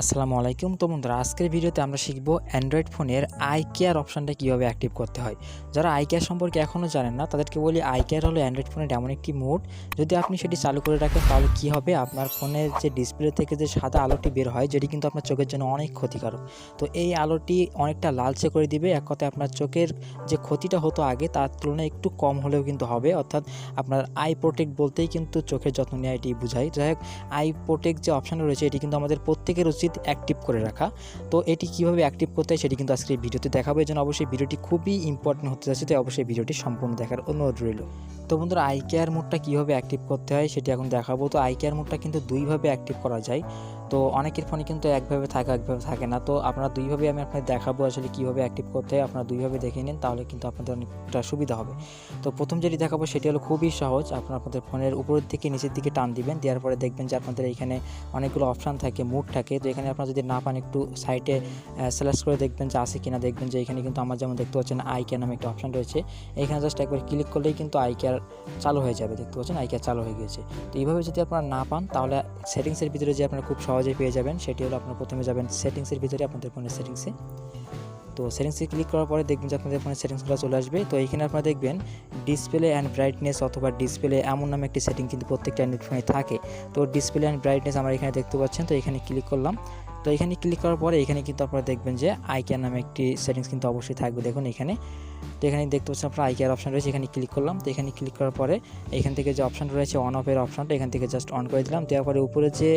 আসসালামু আলাইকুম। তো বন্ধুরা, আজকের ভিডিওতে আমরা শিখব অ্যান্ড্রয়েড ফোনের আই কেয়ার অপশানটা কীভাবে অ্যাক্টিভ করতে হয়। যারা আই কেয়ার সম্পর্কে এখনও জানেন না তাদেরকে বলি, আই কেয়ার হলো অ্যান্ড্রয়েড ফোনের এমন একটি মোড, যদি আপনি সেটি চালু করে রাখেন তাহলে কী হবে, আপনার ফোনের যে ডিসপ্লে থেকে যে সাদা আলোটি বের হয় যেটি কিন্তু আপনার চোখের জন্য অনেক ক্ষতিকারক। তো এই আলোটি অনেকটা লালচে করে দিবে। এক কথায় আপনার চোখের যে ক্ষতিটা হতো আগে তার তুলনায় একটু কম হলেও কিন্তু হবে। অর্থাৎ আপনার আই প্রোটেক্ট বলতেই কিন্তু চোখের যত্ন নেওয়া এটি বোঝায়। যাই হোক, আই প্রোটেক্ট যে অপশানটা রয়েছে এটি কিন্তু আমাদের প্রত্যেকের উচিত অ্যাক্টিভ করে রাখা। তো এটি কীভাবে অ্যাক্টিভ করতে হয় সেটি কিন্তু আজকে ভিডিওতে দেখাবো। এই জন্য অবশ্যই ভিডিওটি খুবই ইম্পর্টেন্ট হতে যাচ্ছে, তাই অবশ্যই ভিডিওটি সম্পূর্ণ দেখার অনুরোধ রইল। তো বন্ধুরা, আই কেয়ার মোডটা কীভাবে অ্যাক্টিভ করতে হয় সেটি এখন দেখাবো। তো আই কেয়ার মোডটা কিন্তু দুইভাবে অ্যাক্টিভ করা যায়। তো অনেকের ফোনে কিন্তু একভাবে থাকে না। তো আপনারা দুইভাবে আমি আপনাদের দেখাবো আসলে কীভাবে অ্যাক্টিভ করতে হয়। আপনারা দুইভাবে দেখে নিন, তাহলে কিন্তু আপনাদের অনেকটা সুবিধা হবে। তো প্রথম যেটি দেখাবো সেটি হলো খুবই সহজ। আপনাদের ফোনের উপরের থেকে নিচের দিকে টান দিবেন, দেওয়ার পরে দেখবেন যে আপনাদের এইখানে অনেকগুলো অপশান থাকে, মুড থাকে। তো এখানে আপনারা যদি না পান একটু সাইডে সিলেক্ট করে দেখবেন যে আছে কিনা। দেখবেন যে এখানে কিন্তু আমার যেমন দেখতে পাচ্ছেন আই কেয়ার নামে একটা অপশান রয়েছে। এখানে জাস্ট একবার ক্লিক করলেই কিন্তু আই কেয়ার চালু হয়ে যাবে। দেখতে পাচ্ছেন আই কেয়ার চালু হয়ে গিয়েছে। তো এইভাবে যদি আপনারা না পান তাহলে সেটিংসের ভিতরে যে আপনারা খুব সহজেই পেয়ে যাবেন, সেটি হলো আপনারা প্রথমে যাবেন সেটিংসের ভিতরে, আপনাদের ফোনের সেটিংসে। তো সেটিংসে ক্লিক করার পরে দেখবেন যে আপনাদের ফোনের সেটিংসগুলো চলে আসবে। তো এইখানে আপনারা দেখবেন ডিসপ্লে অ্যান্ড ব্রাইটনেস অথবা ডিসপ্লে এমন নামে একটি সেটিং কিন্তু প্রত্যেকটা অ্যান্ড্রয়েড ফোনে থাকে। তো ডিসপ্লে অ্যান্ড ব্রাইটনেস আমরা এখানে দেখতে পাচ্ছেন। তো এখানে ক্লিক করলাম। তো এখানে ক্লিক করার পরে এখানে কিন্তু আপনারা দেখবেন যে আই কেয়ার নামে একটি সেটিংস কিন্তু অবশ্যই থাকবে। দেখুন এখানে, তো এখানে দেখতে পাচ্ছেন আপনার আই কেয়ার অপশান রয়েছে, এখানে ক্লিক করলাম। তো এখানে ক্লিক করার পরে এখান থেকে যে অপশানটা রয়েছে অন অফের অপশানটা, এখান থেকে জাস্ট অন করে দিলাম। দেওয়ার পরে উপরে যে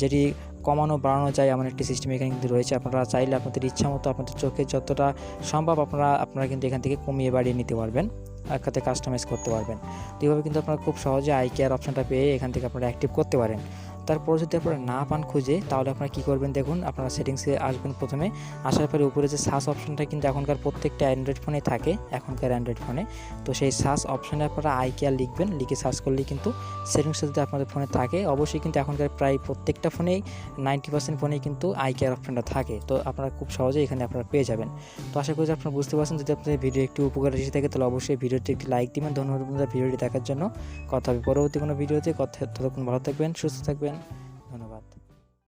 যেটি কমানো বাড়ানো যায় এমন একটি সিস্টেম এখানে কিন্তু রয়েছে। আপনারা চাইলে আপনাদের ইচ্ছা মতো আপনাদের চোখের যতটা সম্ভব আপনারা কিন্তু এখান থেকে কমিয়ে বাড়িয়ে নিতে পারবেন, এক সাথে কাস্টমাইজ করতে পারবেন। তো এইভাবে কিন্তু আপনারা খুব সহজে আই কেয়ার অপশানটা পেয়ে এখান থেকে আপনারা অ্যাক্টিভ করতে পারেন। তারপর যদি আপনারা না পান খুঁজে, তাহলে আপনারা কী করবেন দেখুন, আপনারা সেটিংসে আসবেন। প্রথমে আসার পরে উপরে যে সার্চ অপশানটা কিন্তু এখনকার প্রত্যেকটা অ্যান্ড্রয়েড ফোনে থাকে, এখনকার অ্যান্ড্রয়েড ফোনে। তো সেই সার্চ অপশানে আপনারা আই কেয়ার লিখবেন, লিখে সার্চ করলেই কিন্তু সেটিংসটা যদি আপনাদের ফোনে থাকে, অবশ্যই কিন্তু এখনকার প্রায় প্রত্যেকটা ফোনেই 90% ফোনেই কিন্তু আই কেয়ার অপশানটা থাকে। তো আপনারা খুব সহজেই এখানে আপনারা পেয়ে যাবেন। তো আশা করি আপনারা বুঝতে পারছেন। যদি আপনাদের ভিডিও একটু উপকার এসে থাকে তাহলে অবশ্যই ভিডিওটি একটি লাইক দিবেন। ধন্যবাদ ভিডিওটি দেখার জন্য। কথা হবে পরবর্তী কোনো ভিডিওতে। ততক্ষণ ভালো থাকবেন, সুস্থ থাকবেন।